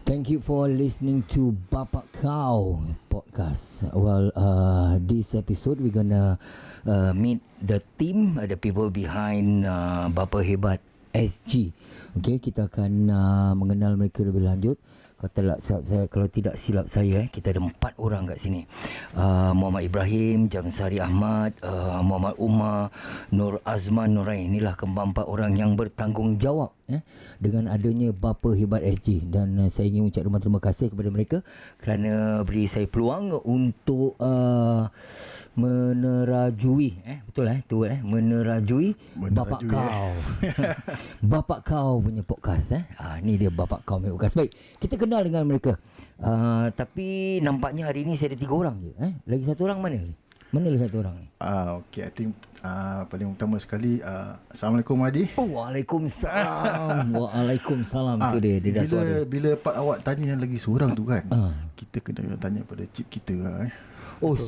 Thank you for listening to Bapak Kaw podcast. Well, this episode we're gonna meet the team, the people behind BapaHebatSg. Okay, kita akan mengenal mereka lebih lanjut. Kalau tidak silap saya, kita ada 4 orang kat sini. Muhammad Ibrahim, Jamsari Ahmad, Muhammad Umar, Nur Azman Nurain. Inilah kembang 4 orang yang bertanggungjawab dengan adanya BapaHebatSg. Dan saya ingin ucap terima kasih kepada mereka kerana beri saya peluang untuk menerajui menerajui Bapak Kaw. Bapak Kaw punya podcast. Ni dia Bapak Kaw punya podcast. Baik, kita kenal dengan mereka. Tapi nampaknya hari ni saya ada 3 orang je. Lagi 1 orang mana ni? Mana lagi 1 orang ni? Okay, I think paling utama sekali, Assalamualaikum Mahadi. Waalaikumsalam. Waalaikumsalam. Tu dia dah suara. Bila part awak tanya lagi seorang tu kan, kita kena tanya pada cip kita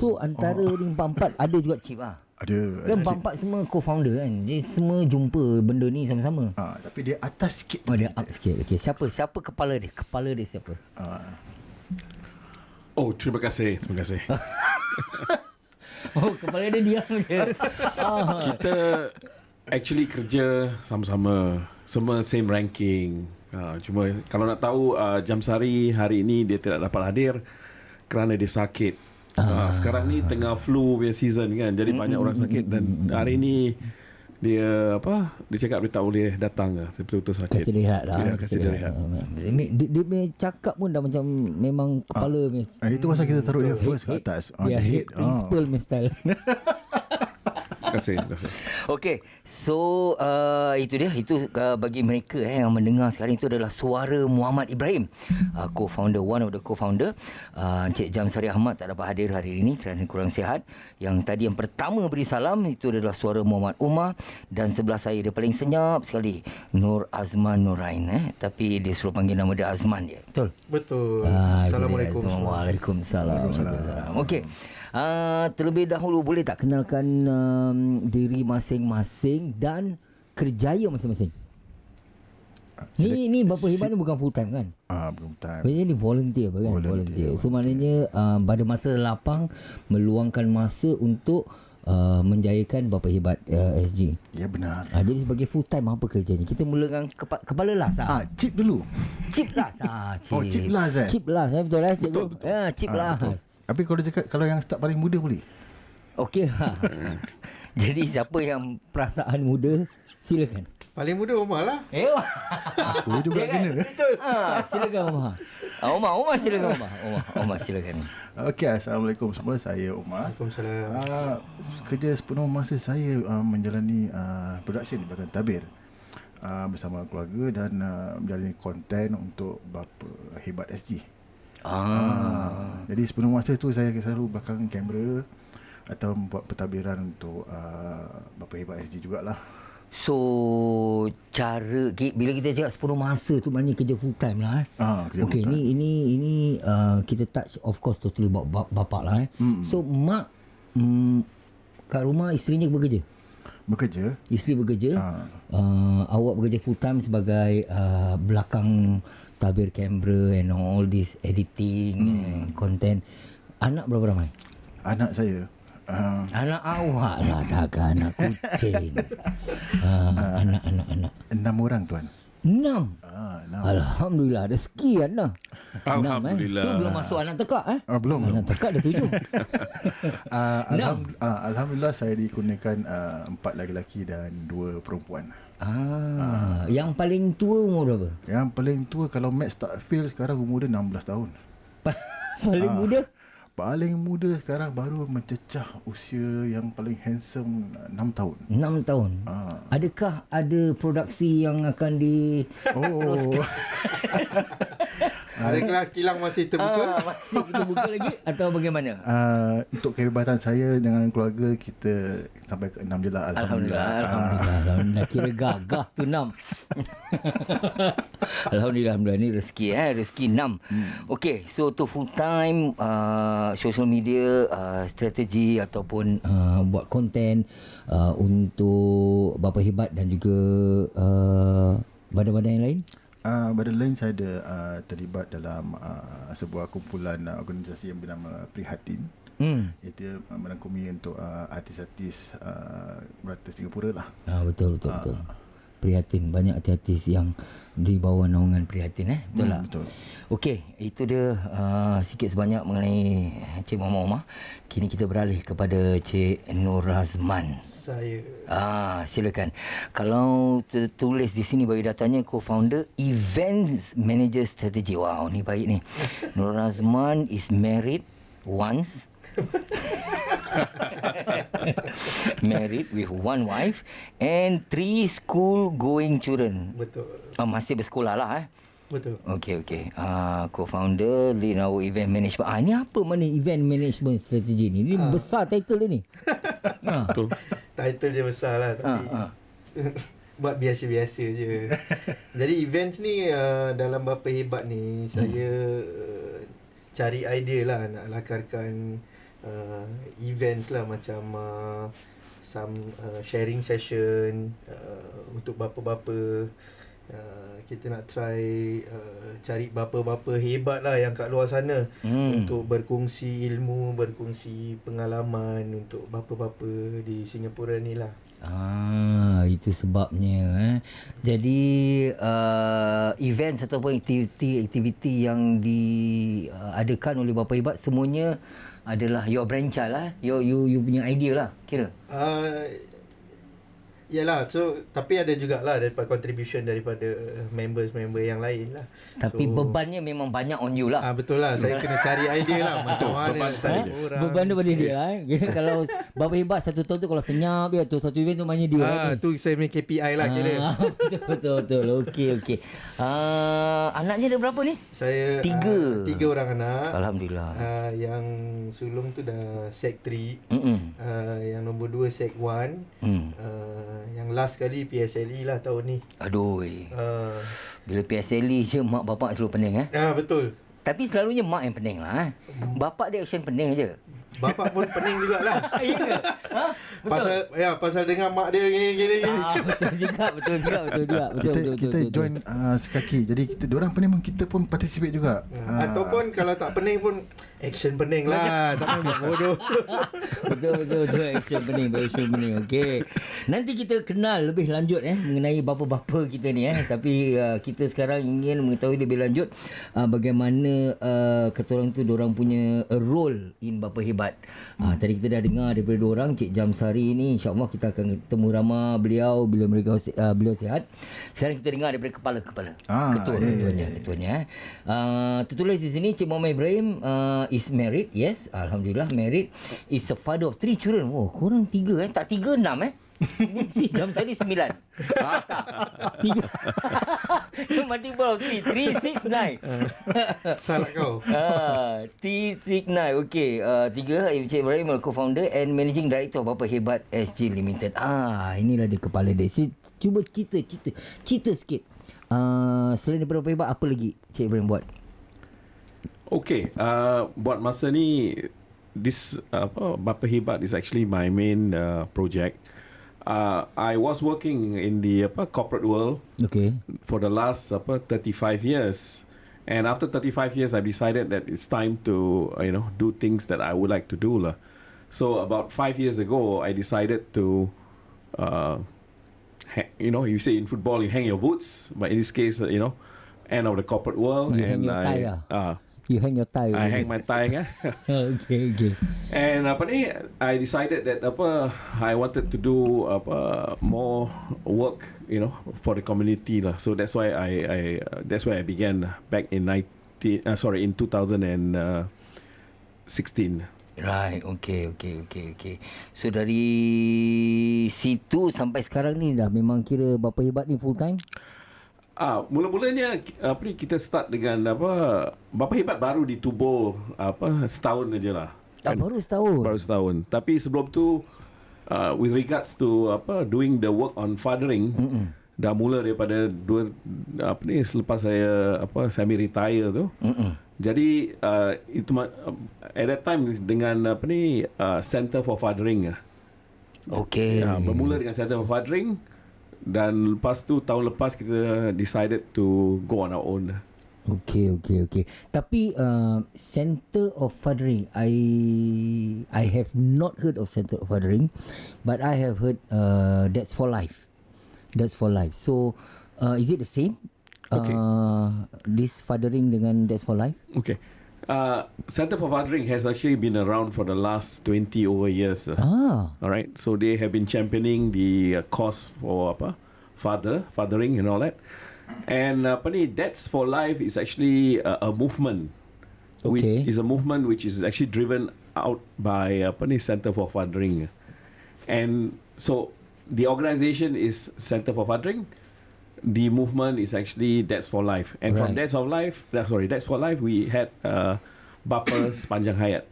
So antara ni 4 ada juga cip Ada. Kan 4 semua co-founder kan. Dia semua jumpa benda ni sama-sama. Tapi dia atas sikit. Dia up sikit. Okay, siapa kepala dia? Kepala dia siapa? Terima kasih. Kepala dia diam je. Kita actually kerja sama-sama, semua same ranking. Cuma kalau nak tahu, Jamsari hari ini dia tidak dapat hadir kerana dia sakit. Sekarang ni tengah flu punya season kan, jadi banyak orang sakit. Dan hari ni dia cakap dia tak boleh datang lah. Dia betul-betul sakit. Kasih lihat lah. Kasih dia lihat. Dia punya cakap pun dah macam memang kepala itu pasal kita taruh dia first kat atas. Dia head principal style. Terima kasih. Okay, so itu dia. Itu bagi mereka yang mendengar sekarang, itu adalah suara Muhammad Ibrahim, co-founder, one of the co-founder. Encik Jamsari Ahmad tak dapat hadir hari ini kerana kurang sihat. Yang tadi yang pertama beri salam itu adalah suara Muhammad Umar. Dan sebelah saya dia paling senyap sekali, Nur Azman Nurain. Tapi dia suruh panggil nama dia Azman dia. Betul? Assalamualaikum. Waalaikumsalam. Okay, terlebih dahulu boleh tak kenalkan diri masing-masing dan kerjaya masing-masing? Ni BapaHebat ni bukan full time kan? Belum time. Maksudnya ni volunteer kan? Volunteer. So maknanya pada masa lapang meluangkan masa untuk menjayakan BapaHebatSg. Ya, benar. Jadi sebagai full time apa kerjanya? Kita mula dengan kepala las. Chip dulu. Chip las. Chip las Chip las, betul lah cikgu? Chip las. Betul. Tapi kalau cakap, kalau yang start paling muda boleh? Okey. Jadi siapa yang perasaan muda, silakan. Paling muda Omar lah. Aku juga kena. Betul. Silakan Omar. Omar silakan Omar silakan. Okey, Assalamualaikum semua. Saya Omar. Waalaikumsalam. Kerja sepenuh masa saya menjalani production di belakang tabir bersama keluarga dan menjalani konten untuk BapaHebatSg. Jadi sepenuh masa tu saya selalu belakang kamera atau buat pentadbiran untuk BapaHebatSg jugalah. So cara bila kita cakap sepenuh masa tu maknanya kerja full time lah. Okey, ini kita touch of course totally about bapak lah. So mak kat rumah isterinya bekerja. Isteri bekerja. Awak bekerja full time sebagai belakang tabir kamera and all this editing and content. Anak berapa ramai? Anak saya anak awak lah, takkan anak kucing. Anak 6 orang tuan. 6. Alhamdulillah, rezeki anda. Alhamdulillah. Tu belum masuk anak tekak Belum. Anak tekak dah 7. Alhamdulillah saya dikurniakan 4 lelaki dan 2 perempuan. Yang paling tua umur berapa? Yang paling tua kalau Max tak fail sekarang umur dia 16 tahun. Paling muda? Paling muda sekarang baru mencecah usia yang paling handsome 6 tahun. 6 tahun. Adakah ada produksi yang akan Adakah kilang masih terbuka? Masih terbuka lagi atau bagaimana? Untuk kehebatan saya dengan keluarga, kita sampai ke 6 je lah. Alhamdulillah. Kira gagah tu 6. Alhamdulillah. Ni rezeki 6. Okay, so tu full time social media strategi ataupun buat konten untuk BapaHebat dan juga badan-badan yang lain. Badan lain saya ada terlibat dalam sebuah kumpulan organisasi yang bernama Prihatin. Itu merangkumi untuk artis-artis merata Singapura lah. Betul. Prihatin, banyak artis yang di bawah naungan Prihatin betul tak? Betul. Okey, itu dia sikit sebanyak mengenai Cik Muhammad Omar. Kini kita beralih kepada Cik Nur Razman. Saya Silakan. Kalau tertulis di sini bagi datanya co-founder Events Manager Strategy. Wow, ni baik ni. Nur Razman is married once. Married with one wife and 3 school going children. betul. Masih bersekolah lah Betul. Okey. Co-founder lead our event management. Ni apa mana event management strategy ni? Ni besar title dia ni. Betul. Title dia besar lah tapi buat biasa-biasa je. Jadi events ni dalam Bapa Hebat ni saya cari idea lah nak lakarkan events lah macam some sharing session untuk bapa-bapa. Kita nak try cari bapa-bapa hebat lah yang kat luar sana untuk berkongsi ilmu, berkongsi pengalaman untuk bapa-bapa di Singapura ni lah. Itu sebabnya Jadi events ataupun aktiviti yang diadakan oleh Bapa Hebat semuanya adalah your brainchild lah. You punya idea lah kira. Yalah, so tapi ada jugalah daripada contribution daripada members-member yang lain lah. Tapi bebannya memang banyak on you lah. Betul lah, saya kena cari idea lah macam mana nak tarik orang. Beban daripada dia lah Kalau Bapa Hebat satu tahun tu kalau senyap tu satu event tu maknanya dia tu saya punya KPI lah kira. Betul. Okey. Anaknya ada berapa ni? Saya 3 orang anak. Alhamdulillah. Yang sulung tu dah Sec 3. Yang nombor 2 Sec 1. Yang last kali PSLE lah tahun ni. Aduh. Bila PSLE je mak bapak selalu pening Betul. Tapi selalunya mak yang pening lah Bapak dia action pening je. Bapak pun pening jugalah. Ya ke? Pasal dengar mak dia gini. Betul juga. Kita join sekaki. Jadi diorang pening pun kita pun participate juga. Ataupun kalau tak pening pun action pening lah. Takkan buat bodoh. Betul. Action pening. Okey. Nanti kita kenal lebih lanjut mengenai bapa-bapa kita ni Tapi kita sekarang ingin mengetahui lebih lanjut bagaimana kata orang tu diorang punya role in Bapa Hebat. Tadi kita dah dengar daripada diorang, Cik Jamsari ni insya-Allah kita akan ketemu ramah beliau bila beliau sihat. Sekarang kita dengar daripada kepala. Ketuanya. Tertulis di sini Cik Muhammad Ibrahim is married. Yes, alhamdulillah married. Is a father of 3 children. Korang 3 tak 3 6 Ni si Jamsari 9. 3 multiple of 3 6 Salah kau. 3 6 okey. 3 Cik Ibrahim co-founder and managing director of BapaHebatSg Limited. Inilah dia kepala dia. Cuba cerita sikit. Selain daripada Bapa Hebat apa lagi Cik Ibrahim buat? Okay, buat masa ni this Bapa Hebat is actually my main project. I was working in the corporate world for the last 35 years, and after 35 years I decided that it's time to do things that I would like to do lah. So about 5 years ago I decided to you say in football you hang your boots, but in this case end of the corporate world, you and hang your tie You hang your tie. I hang my tie Okay. And I decided that I wanted to do more work for the community lah. So that's why that's why I began back in 2016. Right, okay. So dari situ sampai sekarang ni dah memang kira Bapa Hebat ni full time? Mula-mulanya kita start dengan Bapa Hebat baru ditubuh setahun aja lah. Baru setahun. Baru setahun. Tapi sebelum tu with regards to doing the work on fathering, dah mula daripada selepas saya semi retire tu. Jadi itu at that time dengan Center for Fathering. Okay. Bermula dengan Center for Fathering. Dan lepas tu tahun lepas kita decided to go on our own. Okay. Tapi Center of Fathering, I have not heard of Center of Fathering, but I have heard That's for Life. That's for Life. So is it the same? Okay. This fathering dengan That's for Life? Okay. Center for Fathering has actually been around for the last 20 over years. All right. So they have been championing the cause for fathering and all that. And That's for Life is actually a movement. Okay. Is a movement which is actually driven out by Center for Fathering. And so the organization is Center for Fathering. The movement is actually That's for Life. And from That's for Life, we had Bapa Sepanjang Hayat,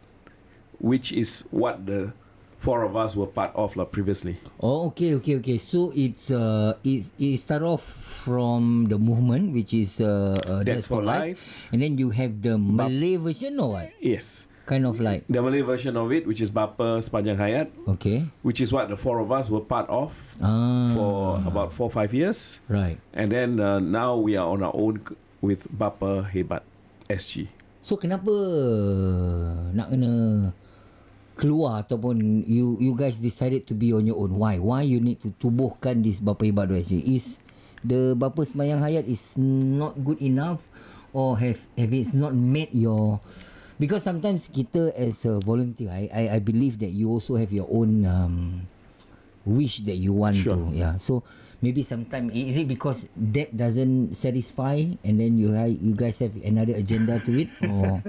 which is what the four of us were part of previously. Oh, okay. So it start off from the movement, which is That's for Life, and then you have the Malay version or what? Yes. Kind of like the Malay version of it, which is Bapa Sepanjang Hayat. Okay. Which is what the four of us were part of for about 4-5 years. Right. And then now we are on our own with BapaHebatSg. So kenapa nak kena keluar ataupun you guys decided to be on your own? Why you need to tubuhkan this BapaHebatSg? Is the Bapa Sepanjang Hayat is not good enough, or have it not met your? Because sometimes kita as a volunteer, I believe that you also have your own wish that you want to. Yeah. So maybe sometime is it because that doesn't satisfy, and then you guys have another agenda to it, or?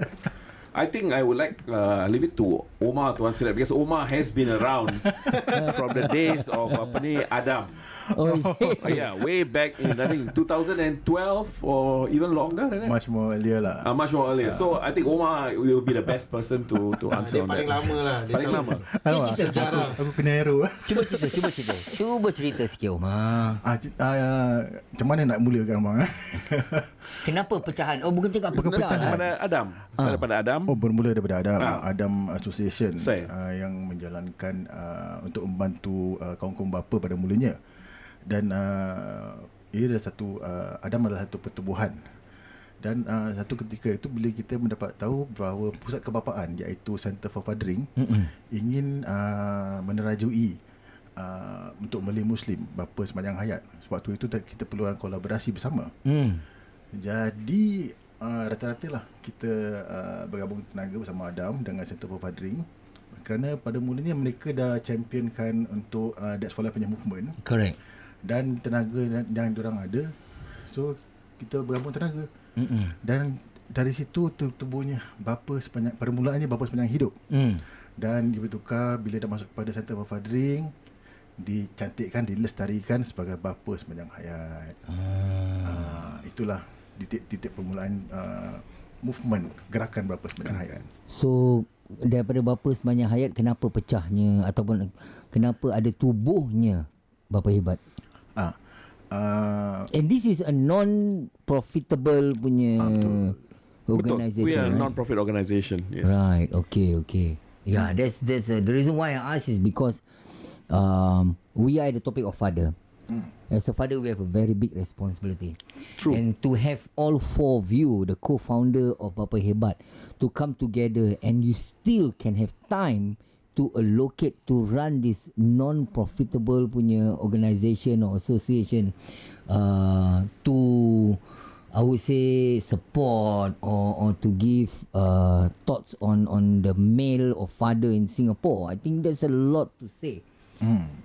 I think I would like leave it to Omar to answer that, because Omar has been around from the days of Adam. Yeah, way back in I think 2012 or even longer. Much more earlier lah. Much more earlier. So I think Omar will be the best person to answer on that. Paling lama lah. Paling lama. Aku kena arrow. Cuba cerita sikit, Omar. Macam mana nak mulakan, Omar? Kenapa pecahan? Oh, bukan cakap pecahan. Daripada Adam. Daripada Adam. Oh, bermula daripada Adam. Adam Association Saya. yang menjalankan untuk membantu kaum-kaum bapa pada mulanya. Dan ia adalah Adam adalah satu pertubuhan. Dan satu ketika itu bila kita mendapat tahu bahawa pusat kebapaan iaitu Center for Fathering ingin menerajui untuk Malay Muslim Bapa Sepanjang Hayat. Sebab tu itu kita perlukan kolaborasi bersama. Jadi rata-rata lah kita bergabung tenaga bersama Adam dengan Center for Fathering, kerana pada mulanya mereka dah championkan untuk That's for Life punya movement. Correct. Dan tenaga yang diorang ada, so kita bergabung tenaga. Dan dari situ tertubuhnya permulaannya Bapa Sepanjang Hidup. Dan dia bertukar bila dah masuk kepada Center for Fathering, dicantikkan, dilestarikan sebagai Bapa Sepanjang Hayat. Itulah titik permulaan movement gerakan Bapa Sepanjang Hayat. So daripada Bapa Sepanjang Hayat, kenapa pecahnya ataupun kenapa ada tubuhnya BapaHebat? And this is a non-profitable punya organisation. We are a right? non-profit organisation. Yes. Right. Okay. Yeah, that's the reason why I ask is because we are at the topic of father. As a father, we have a very big responsibility. True. And to have all four of you, the co-founder of BapaHebat, to come together and you still can have time to allocate to run this non-profitable punya organisation or association to, I would say, support or to give thoughts on the male or father in Singapore. I think there's a lot to say.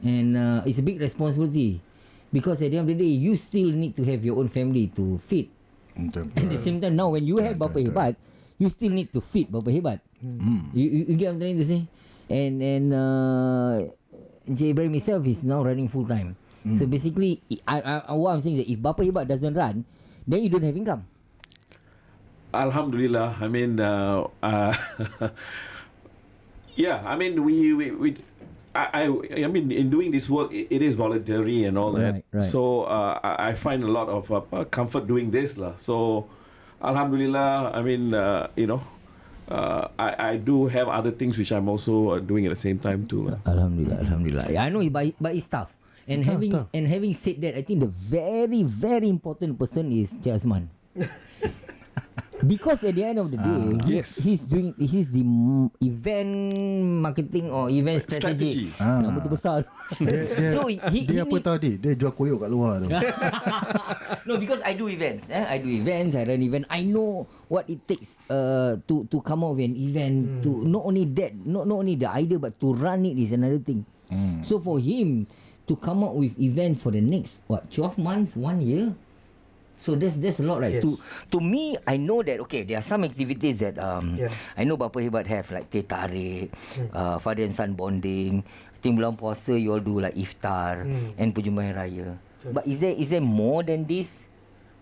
And it's a big responsibility, because at the end of the day, you still need to have your own family to feed. At the same time, now when you have BapaHebat, you still need to feed BapaHebat. You get what I'm trying to say? And Encik Ibrahim himself is now running full time. So basically, what I'm saying is that if BapaHebat doesn't run, then you don't have income. Alhamdulillah. I mean, yeah. I mean, I mean, in doing this work, it is voluntary and all that. Right. So I find a lot of comfort doing this lah. So Alhamdulillah. I mean, I do have other things which I'm also doing at the same time too. Alhamdulillah. Yeah, I know, but it's tough. And having said that, I think the very, very important person is Cik Azman. Because at the end of the day, he's the event marketing or event strategy. Nama tu besar. So dia apa tahu dia jual koyok kat luar tu. No, because I do events. I do events, I run event. I know what it takes to come out with an event. To not only that, not only the idea, but to run it is another thing. So for him to come up with event for the next 12 months, 1 year. So that's a lot, right? Yes. To me, I know that there are some activities that I know BapaHebat have, like teh tarik, father and son bonding. I think bulan puasa you all do like iftar and perjumpaan raya. But is there more than this?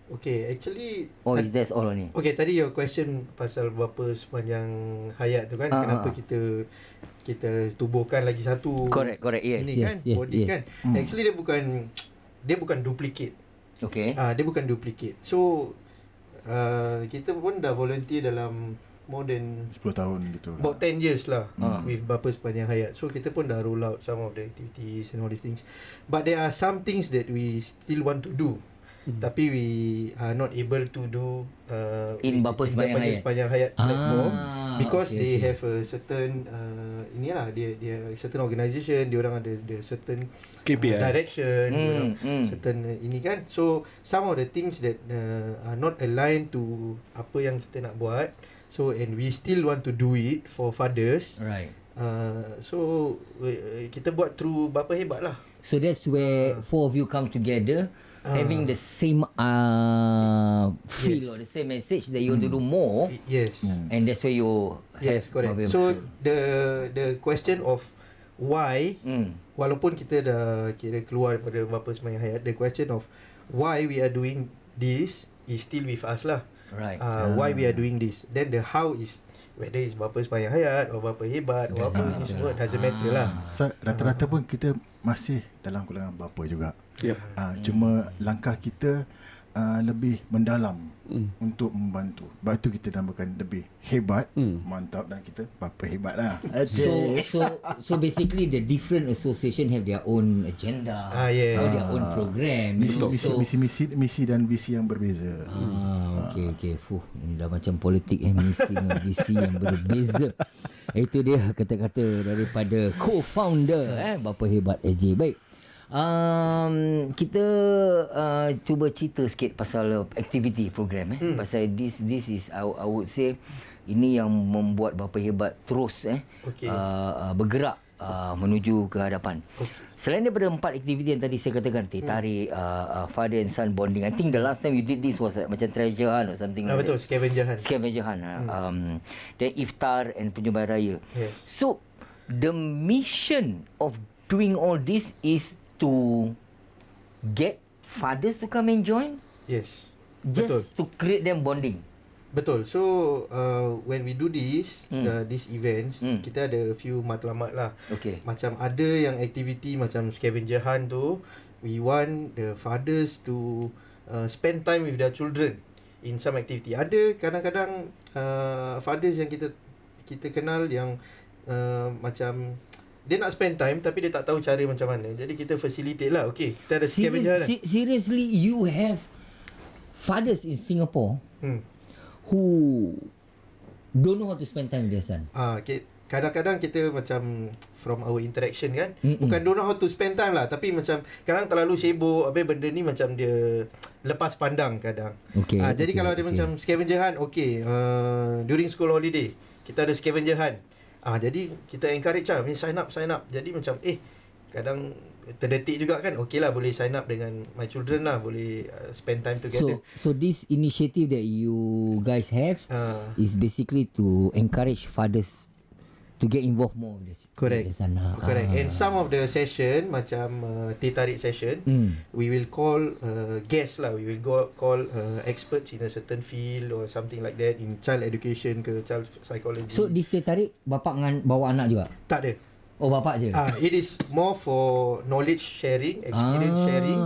Okay, actually, or is that all only? Okay, tadi your question pasal bapa sepanjang hayat tu kan, kenapa kita tubuhkan lagi satu. Correct. Yes, ini kan, body kan. Actually dia bukan duplicate. Okay. Dia bukan duplicate. So kita pun dah volunteer dalam more than 10 tahun gitu. About 10 years lah with bapa sepanjang hayat. So kita pun dah roll out some of the activities and all these things. But there are some things that we still want to do. Tapi we are not able to do in bapa sepanjang hayat platform because they have a certain dia certain organisation, dia orang ada certain KPI direction, certain ini kan. So some of the things that are not aligned to apa yang kita nak buat. So and we still want to do it for fathers. Right. So kita buat through BapaHebat lah. So that's where four of you come together, having the same feel or the same message that you want to do more. Yes. And that's where you yes, correct. So the question of why, walaupun kita dah kira keluar daripada bapa sepanjang hayat, the question of why we are doing this is still with us lah. Right. Why we are doing this. Then the how is whether it's bapa sepanjang hayat or BapaHebat or apa ni semua doesn't matter lah. So, rata-rata pun kita masih dalam golongan bapa juga. Cuma langkah kita lebih mendalam untuk membantu. Sebab tu kita namakan lebih hebat, mantap, dan kita BapaHebat lah. So basically the different association have their own agenda or their own program. Misi dan visi yang berbeza. Okay. Ini dah macam politik misi dan visi yang berbeza. Itu dia kata-kata daripada co-founder BapaHebatSg. Baik. Kita cuba cerita sikit pasal activity program pasal this is I would say ini yang membuat BapaHebat terus bergerak menuju ke hadapan. Selain daripada 4 aktiviti yang tadi saya katakan, teh tarik, father and son bonding. I think the last time you did this was macam treasure hunt or something like betul, that. Scavenger hunt. Then iftar and perjumpaan raya. So the mission of doing all this is to get fathers to come and join? Yes. Just betul. To create them bonding? Betul. So when we do this these events, kita ada a few matlamat lah. Macam ada yang aktiviti macam scavenger hunt tu, we want the fathers to spend time with their children in some activity. Ada kadang-kadang fathers yang kita kenal yang macam dia nak spend time tapi dia tak tahu cara macam mana. Jadi kita facilitate lah. Okay, kita ada scavenger hunt. Seriously, you have fathers in Singapore who don't know how to spend time with their son. Kadang-kadang kita macam from our interaction kan, bukan don't know how to spend time lah, tapi macam kadang terlalu sibuk, habis benda ni macam dia lepas pandang kadang. Jadi kalau ada macam scavenger hunt, during school holiday kita ada scavenger hunt. Jadi kita encourage lah, sign up. Jadi macam kadang terdetik juga kan, okay lah, boleh sign up dengan my children lah, boleh spend time together. So this initiative that you guys have is basically to encourage fathers to get involved more with correct. And some of the session macam teh tarik session, we will call guests lah, we will call experts in a certain field or something like that, in child education ke child psychology. So this teh tarik bapak bawa anak juga? Tak ada. Oh, bapak je? It is more for knowledge sharing, experience sharing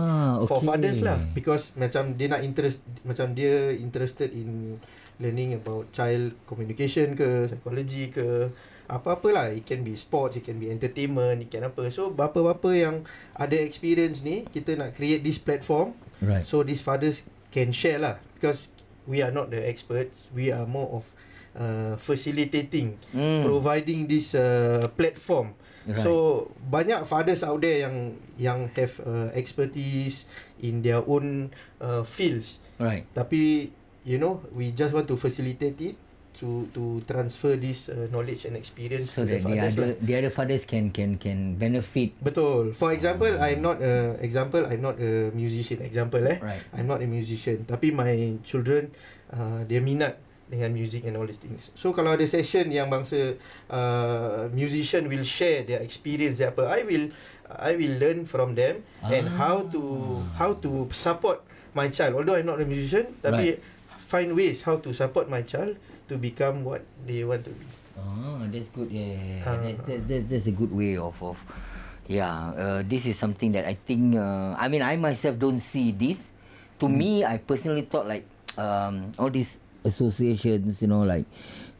for fathers lah. Because macam dia interested in learning about child communication ke, psychology ke. apa-apalah. It can be sports, it can be entertainment, it can apa. So bapa-bapa yang ada experience ni, kita nak create this platform. Right. So these fathers can share lah, because we are not the experts. We are more of facilitating, providing this platform. Right. So banyak fathers out there yang have expertise in their own fields. Right. Tapi we just want to facilitate it to transfer this knowledge and experience So to the that fathers. the other fathers can benefit. Betul. For example, I'm not a musician. Right. I'm not a musician. Tapi my children, dia minat dengan music and all these things. So kalau ada session yang bangsa musician will share their experience, dia apa, I will learn from them and how to support my child. Although I'm not a musician, tapi find ways how to support my child to become what they want to be. That's good. Yeah. That's a good way of this is something that I think I myself don't see this. To me, I personally thought like all these associations, like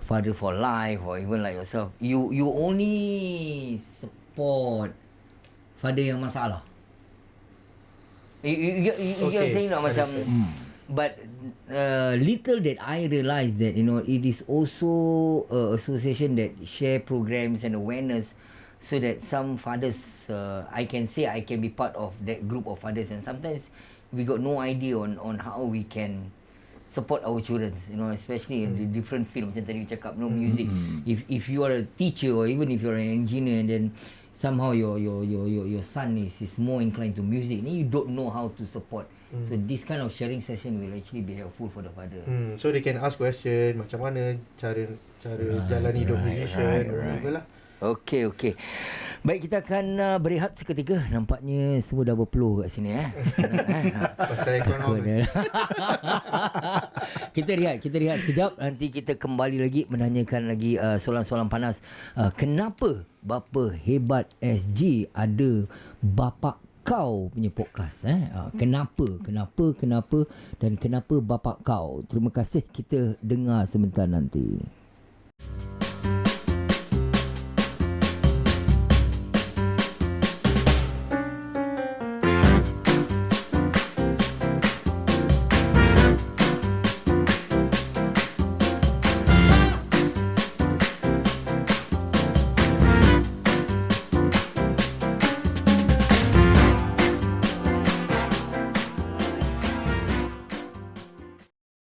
Father for Life or even like yourself, you only support father yang masalah. You get what I'm saying, macam. But little that I realised that it is also a association that share programs and awareness, so that some fathers, I can say I can be part of that group of fathers, and sometimes we got no idea on how we can support our children, especially in the different field. Macam tadi you cakap, music. If you are a teacher or even if you are an engineer, and then somehow your son is more inclined to music, then you don't know how to support. So this kind of sharing session will actually be helpful for the father. So they can ask question, macam mana cara jalan hidup musician, whatever lah. Okey. Baik, kita akan berehat seketika. Nampaknya semua dah berpeluh kat sini Pasal ekonomi. Kita rehat sekejap. Nanti kita kembali lagi menanyakan lagi soalan-soalan panas. Kenapa BapaHebatSg ada Bapak Kaw punya podcast? Kenapa dan kenapa Bapak Kaw? Terima kasih, kita dengar sebentar nanti.